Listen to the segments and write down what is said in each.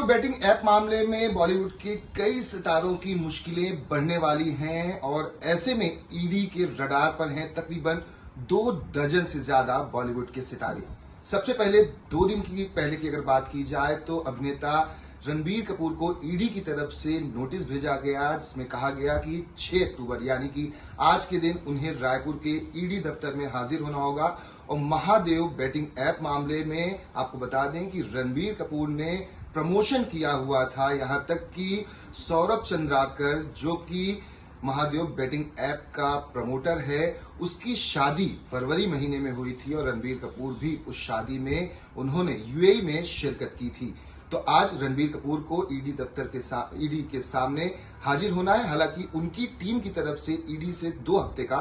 Betting app मामले में बॉलीवुड के कई सितारों की मुश्किलें बढ़ने वाली हैं और ऐसे में ईडी के रडार पर हैं तकरीबन 2 दर्जन से ज्यादा बॉलीवुड के सितारे। सबसे पहले 2 दिन की पहले की अगर बात की जाए तो अभिनेता रणबीर कपूर को ईडी की तरफ से नोटिस भेजा गया जिसमें कहा गया कि 6 अक्टूबर यानी कि आज के दिन उन्हें रायपुर के ईडी दफ्तर में हाजिर होना होगा। और महादेव बेटिंग ऐप मामले में आपको बता दें कि रणबीर कपूर ने प्रमोशन किया हुआ था, यहां तक कि सौरभ चंद्राकर जो कि महादेव बेटिंग ऐप का प्रमोटर है, उसकी शादी फरवरी महीने में हुई थी और रणबीर कपूर भी उस शादी में उन्होंने यूएई में शिरकत की थी। तो आज रणबीर कपूर को ईडी के सामने हाजिर होना है। हालांकि उनकी टीम की तरफ से ईडी से 2 हफ्ते का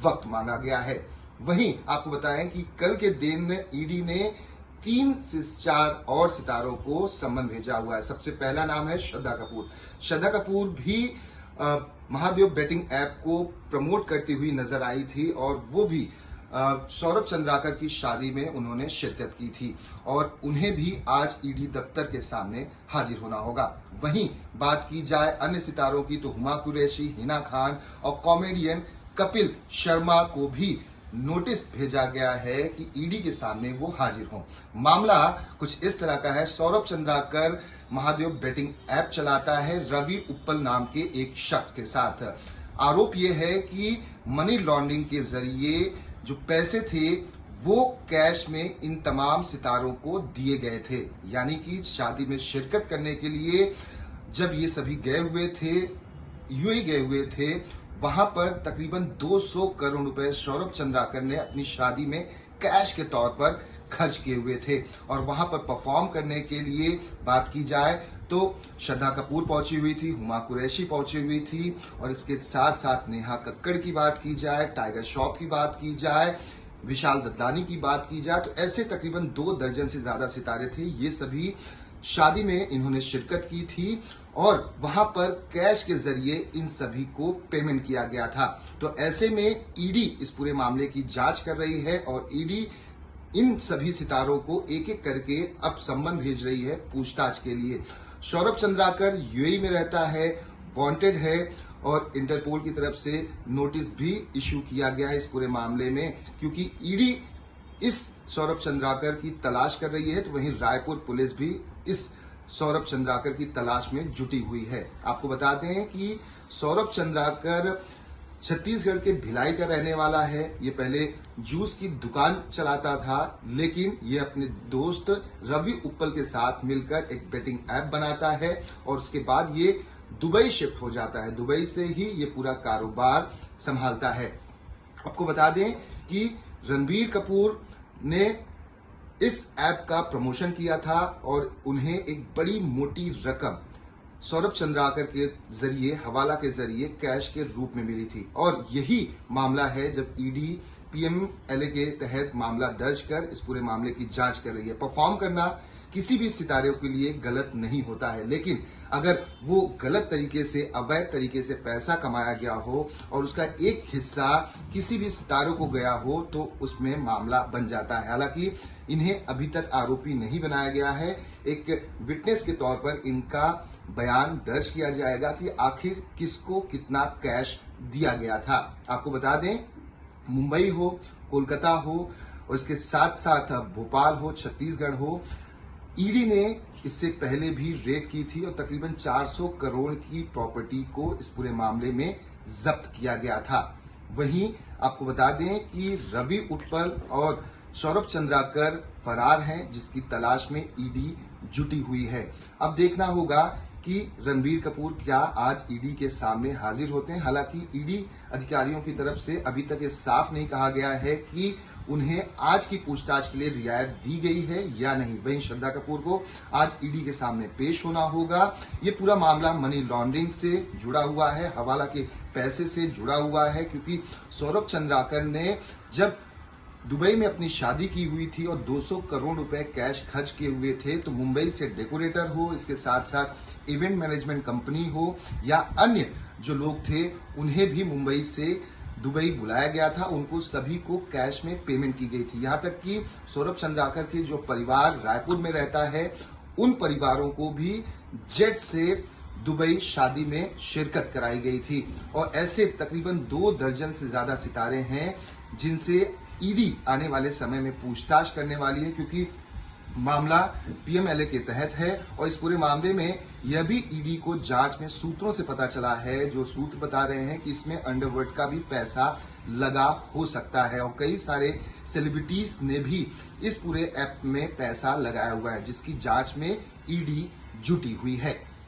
वक्त मांगा गया है। वहीं आपको बताएं कि कल के दिन ईडी ने 3 से 4 और सितारों को सम्मन भेजा हुआ है। सबसे पहला नाम है श्रद्धा कपूर। श्रद्धा कपूर भी महादेव बेटिंग ऐप को प्रमोट करती हुई नजर आई थी और वो भी सौरभ चंद्राकर की शादी में उन्होंने शिरकत की थी और उन्हें भी आज ईडी दफ्तर के सामने हाजिर होना होगा। वहीं बात की जाए अन्य सितारों की तो हुमा कुरैशी, हिना खान और कॉमेडियन कपिल शर्मा को भी नोटिस भेजा गया है कि ईडी के सामने वो हाजिर हों। मामला कुछ इस तरह का है। सौरभ चंद्राकर महादेव बेटिंग ऐप चलाता है रवि उप्पल नाम के एक शख्स के साथ। आरोप ये है कि मनी लॉन्ड्रिंग के जरिए जो पैसे थे वो कैश में इन तमाम सितारों को दिए गए थे, यानी कि शादी में शिरकत करने के लिए जब ये सभी गए हुए थे, यूएई गए हुए थे, वहां पर तकरीबन 200 करोड़ रुपए सौरभ चंद्राकर ने अपनी शादी में कैश के तौर पर खर्च किए हुए थे। और वहां पर परफॉर्म करने के लिए बात की जाए तो श्रद्धा कपूर पहुंची हुई थी, हुमा कुरैशी पहुंची हुई थी और इसके साथ साथ नेहा कक्कड़ की बात की जाए, टाइगर श्रॉफ की बात की जाए, विशाल ददलानी की बात की जाए, तो ऐसे तकरीबन 2 दर्जन से ज्यादा सितारे थे। ये सभी शादी में इन्होंने शिरकत की थी और वहां पर कैश के जरिए इन सभी को पेमेंट किया गया था। तो ऐसे में ईडी इस पूरे मामले की जांच कर रही है और ईडी इन सभी सितारों को एक एक करके अब सम्मन भेज रही है पूछताछ के लिए। सौरभ चंद्राकर यूएई में रहता है, वांटेड है और इंटरपोल की तरफ से नोटिस भी इश्यू किया गया है इस पूरे मामले में, क्योंकि ईडी इस सौरभ चंद्राकर की तलाश कर रही है। तो वहीं रायपुर पुलिस भी इस सौरभ चंद्राकर की तलाश में जुटी हुई है। आपको बता दें कि सौरभ चंद्राकर छत्तीसगढ़ के भिलाई का रहने वाला है। ये पहले जूस की दुकान चलाता था, लेकिन ये अपने दोस्त रवि उप्पल के साथ मिलकर एक बेटिंग ऐप बनाता है और उसके बाद ये दुबई शिफ्ट हो जाता है। दुबई से ही ये पूरा कारोबार संभालता है। आपको बता दें कि रणबीर कपूर ने इस ऐप का प्रमोशन किया था और उन्हें एक बड़ी मोटी रकम सौरभ चंद्राकर के जरिए, हवाला के जरिए कैश के रूप में मिली थी। और यही मामला है जब ईडी पीएमएलए के तहत मामला दर्ज कर इस पूरे मामले की जांच कर रही है। परफॉर्म करना किसी भी सितारे के लिए गलत नहीं होता है, लेकिन अगर वो गलत तरीके से, अवैध तरीके से पैसा कमाया गया हो और उसका एक हिस्सा किसी भी सितारों को गया हो तो उसमें मामला बन जाता है। हालांकि इन्हें अभी तक आरोपी नहीं बनाया गया है। एक विटनेस के तौर पर इनका बयान दर्ज किया जाएगा कि आखिर किसको कितना कैश दिया गया था। आपको बता दें, मुंबई हो, कोलकाता हो और इसके साथ साथ भोपाल हो, छत्तीसगढ़ हो, ईडी ने इससे पहले भी रेड की थी और तकरीबन 400 करोड़ की प्रॉपर्टी को इस पूरे मामले में जब्त किया गया था। वहीं आपको बता दें कि रवि उप्पल और सौरभ चंद्राकर फरार हैं, जिसकी तलाश में ईडी जुटी हुई है। अब देखना होगा कि रणबीर कपूर क्या आज ईडी के सामने हाजिर होते हैं। हालांकि ईडी अधिकारियों की तरफ से अभी तक ये साफ नहीं कहा गया है कि उन्हें आज की पूछताछ के लिए रियायत दी गई है या नहीं। वहीं श्रद्धा कपूर को आज ईडी के सामने पेश होना होगा। ये पूरा मामला मनी लॉन्ड्रिंग से जुड़ा हुआ है, हवाला के पैसे से जुड़ा हुआ है, क्योंकि सौरभ चंद्राकर ने जब दुबई में अपनी शादी की हुई थी और 200 करोड़ रुपए कैश खर्च किए हुए थे, तो मुंबई से डेकोरेटर हो, इसके साथ साथ इवेंट मैनेजमेंट कंपनी हो या अन्य जो लोग थे, उन्हें भी मुंबई से दुबई बुलाया गया था। उनको सभी को कैश में पेमेंट की गई थी। यहां तक कि सौरभ चंद्राकर के जो परिवार रायपुर में रहता है, उन परिवारों को भी जेट से दुबई शादी में शिरकत कराई गई थी। और ऐसे तकरीबन 2 दर्जन से ज्यादा सितारे हैं जिनसे ईडी आने वाले समय में पूछताछ करने वाली है, क्योंकि मामला पीएमएलए के तहत है। और इस पूरे मामले में यह भी ईडी को जांच में सूत्रों से पता चला है, जो सूत्र बता रहे हैं कि इसमें अंडरवर्ल्ड का भी पैसा लगा हो सकता है और कई सारे सेलिब्रिटीज ने भी इस पूरे ऐप में पैसा लगाया हुआ है, जिसकी जांच में ईडी जुटी हुई है।